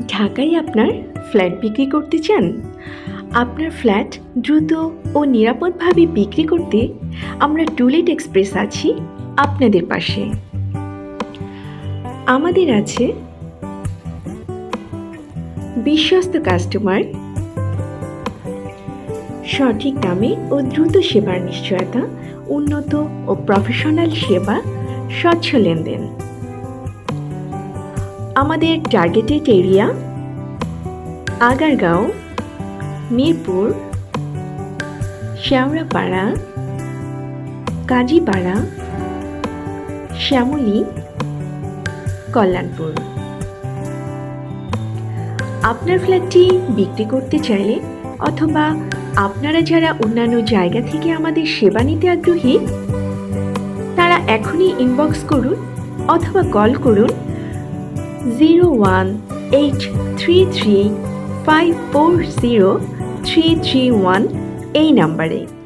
ঢাকায় আপনার ফ্ল্যাট বিক্রি করতে চান? আপনার ফ্ল্যাট দ্রুত ও নিরাপদভাবে বিক্রি করতে আমরা টুলেট এক্সপ্রেস আছি আপনাদের পাশে। আমাদের আছে বিশ্বস্ত কাস্টমার, সঠিক দামে ও দ্রুত সেবার নিশ্চয়তা, উন্নত ও প্রফেশনাল সেবা, স্বচ্ছ লেনদেন। আমাদের টার্গেটেড এরিয়া আগারগাঁও, মিরপুর, শেওড়াপাড়া, কাজীপাড়া, শ্যামলী, কল্যাণপুর। আপনার ফ্ল্যাটটি বিক্রি করতে চাইলে অথবা আপনারা যারা অন্যান্য জায়গা থেকে আমাদের সেবা নিতে আগ্রহী তারা এখনই ইনবক্স করুন অথবা কল করুন 01-833-540-331 এই নাম্বারে।